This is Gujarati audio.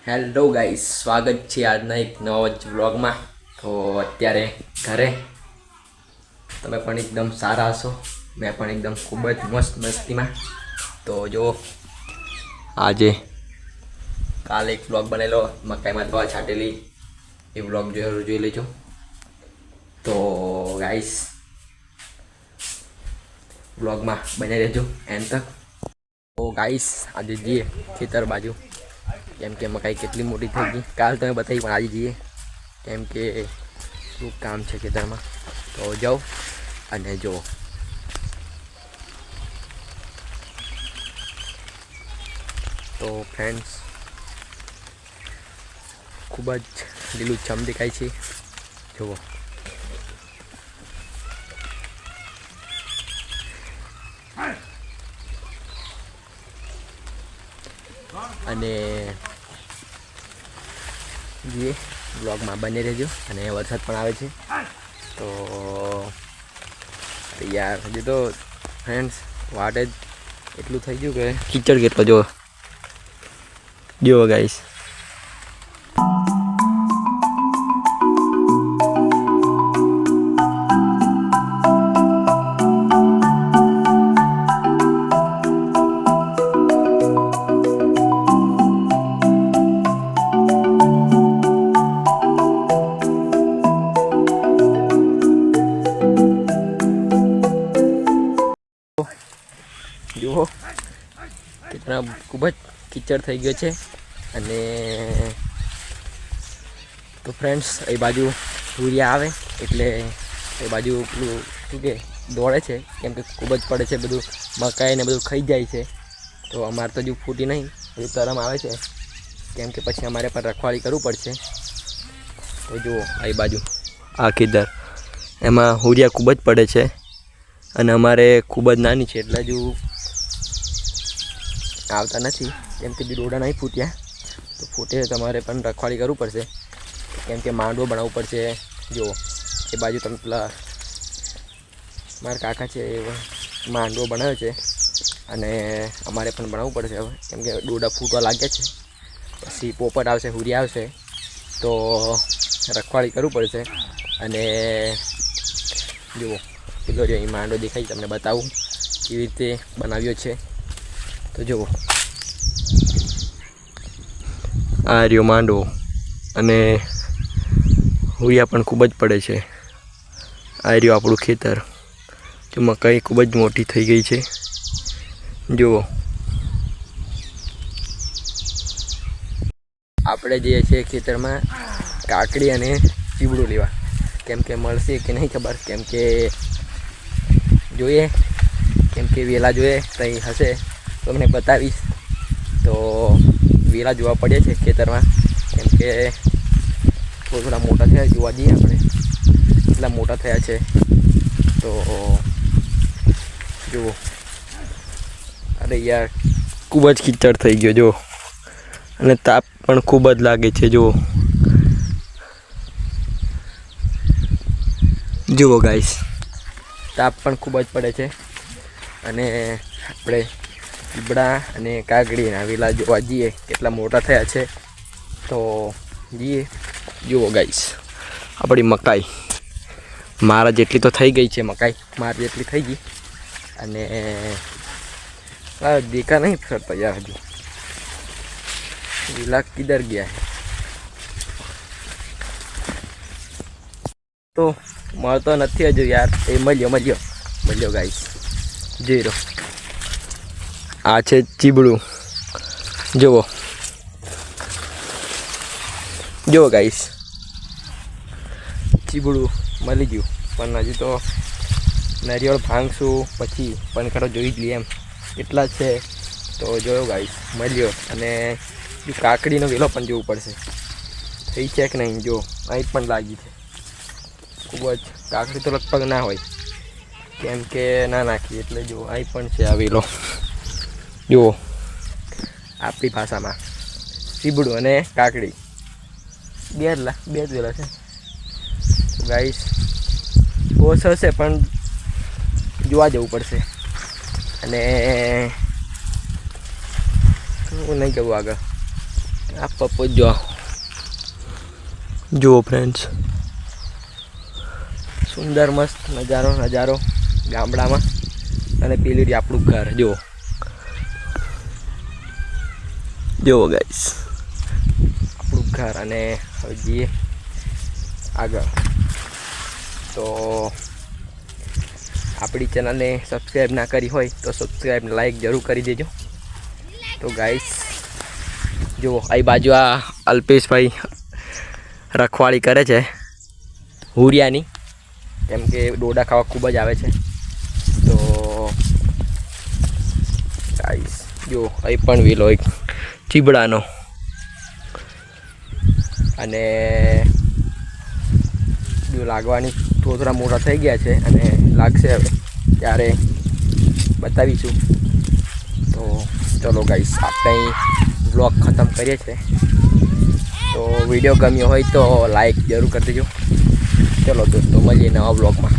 હેલો ગાઈસ, સ્વાગત છે આજના એક નવા જ વ્લોગમાં. તો અત્યારે ઘરે તમે પણ એકદમ સારા હશો, મેં પણ એકદમ ખૂબ જ મસ્ત મસ્તીમાં. તો જો આજે કાલે એક વ્લોગ બનેલો મકાઈમાં દવા છાંટેલી, એ વ્લોગ જોઈ લેજો. તો ગાઈસ વ્લોગમાં બની રહેજો એન્ડ તક. તો ગાઈસ આજે જઈએ ખેતર બાજુ, કેમ કે મકાઈ કેટલી મોટી થઈ ગઈ. કાલ તમે બતાવી પણ આજે જઈએ, કેમ કે શું કામ છે ખેતરમાં. તો જાઓ અને જુઓ. તો ફ્રેન્ડ્સ ખૂબ જ લીલુંછમ દેખાય છે, જુઓ. અને જે બ્લોગમાં બની રહેજો. અને વરસાદ પણ આવે છે, તો યાર હજુ તો ફ્રેન્ડ્સ વાટ જ એટલું થઈ ગયું કે કીચડ કેટલો જુઓ ગાઈસ. જુઓ કેટલા ખૂબ જ કીચડ થઈ ગયો છે. અને તો ફ્રેન્ડ્સ એ બાજુ સૂર્ય આવે એટલે એ બાજુ પેલું શું કે દોડે છે, કેમ કે ખૂબ જ પડે છે, બધું મકાઈને બધું ખાઈ જાય છે. તો અમારે તો હજુ ફૂટી નહીં, હજુ તરમ આવે છે, કેમ કે પછી અમારે પણ રખવાળી કરવું પડશે. તો જુઓ એ બાજુ આ ખેતર, એમાં હુરિયા ખૂબ જ પડે છે. અને અમારે ખૂબ જ નાની છે એટલે હજુ આવતા નથી, કેમ કે દોડા નહીં ફૂટ્યા. તો ફૂટે તમારે પણ રખવાળી કરવું પડશે, કેમ કે માંડવો બનાવવું પડશે. જુઓ એ બાજુ તમે પેલા મારા કાકા છે એ માંડવો બનાવે છે, અને અમારે પણ બનાવવું પડશે હવે, કેમ કે દોડા ફૂટવા લાગ્યા છે. પછી પોપટ આવશે, હુરિયા આવશે, તો રખવાળી કરવું પડશે. અને જુઓ પેલો જો અહીં માંડવો દેખાય, તમને બતાવું કેવી રીતે બનાવ્યો છે. તો જુઓ આ રહ્યો માંડવો, અને હુરિયા પણ ખૂબ જ પડે છે. આ રહ્યું આપણું ખેતર, જો મકાઈ ખૂબ જ મોટી થઈ ગઈ છે. જુઓ આપણે જઈએ છીએ ખેતરમાં કાકડી અને ચીવડું લેવા, કેમ કે મળશે કે નહીં ખબર, કેમ કે જોઈએ, કેમ કે વેલા જોઈએ કંઈ હશે તો મને બતાવીશ. તો વેલા જોવા પડે છે ખેતરમાં, કેમ કે થોડા મોટા થયા જોવા જઈએ આપણે એટલા મોટા થયા છે. તો જુઓ અરે યાર ખૂબ જ કીચડ થઈ ગયો જો, અને તાપ પણ ખૂબ જ લાગે છે. જુઓ ગાઈસ, તાપ પણ ખૂબ જ પડે છે. અને આપણે ચીબડા અને કાકડીના વેલા જોવા જઈએ કેટલા મોટા થયા છે. તો જઈએ. જુઓ ગાઈસ આપણી મકાઈ મારા જેટલી તો થઈ ગઈ છે, મકાઈ મારી જેટલી થઈ ગઈ. અને દેખા નહીં ફરતા યાર, હજુ વેલા કિધર ગયા है. તો મળતો નથી હજુ યાર. એ મળ્યો ગાઈસ, જોઈ લો. આ છે ચીબડું, જુઓ ગાઈસ, ચીબડું મળી ગયું. પણ હજુ તો નારિયેળ ભાંગશું પછી પનખડો જોઈ જ લઈએ, એમ એટલા જ છે. તો જોયો ગાઈસ, મળ્યો. અને કાકડીનો વેલો પણ જોવું પડશે થઈ છે કે નહીં. જો અહીં પણ લાગી છે ખૂબ જ. કાકડી તો લગભગ ના હોય, કેમ કે ના નાખી એટલે. જો અહીં પણ છે આ વેલો, જુઓ આપણી ભાષામાં ચીબડું અને કાકડી બે જ વેલા છે. ગાઈસ ઓછ હશે પણ જોવા જવું પડશે. અને હું નહીં કહું આગળ, આ પપ્પો જો જુઓ ફ્રેન્ડ્સ, સુંદર મસ્ત નજારો ગામડામાં. અને પેલી રી આપણું ઘર જુઓ ગાઈસ, આપણું ઘર. અને હવે જઈએ આગળ. તો આપણી ચેનલને સબસ્ક્રાઈબ ના કરી હોય તો સબસ્ક્રાઈબ લાઈક જરૂર કરી દેજો. તો ગાઈસ જુઓ, અહીં બાજુ આ અલ્પેશભાઈ રખવાળી કરે છે હુરિયાની, કેમ કે ડોડા ખાવા ખૂબ જ આવે છે. તો ગાઈસ જો અહીં પણ વેલો એક ચીબડાનો, અને જો લાગવાની થોડા મોટા થઈ ગયા છે અને લાગશે હવે ત્યારે બતાવીશું. તો ચલો ગાઈસ, આપણે અહીં વ્લોગ ખતમ કરીએ છીએ. તો વિડીયો ગમ્યો હોય તો લાઈક જરૂર કરી દેજો. ચલો દોસ્તો, મળીએ નવા વ્લોગમાં.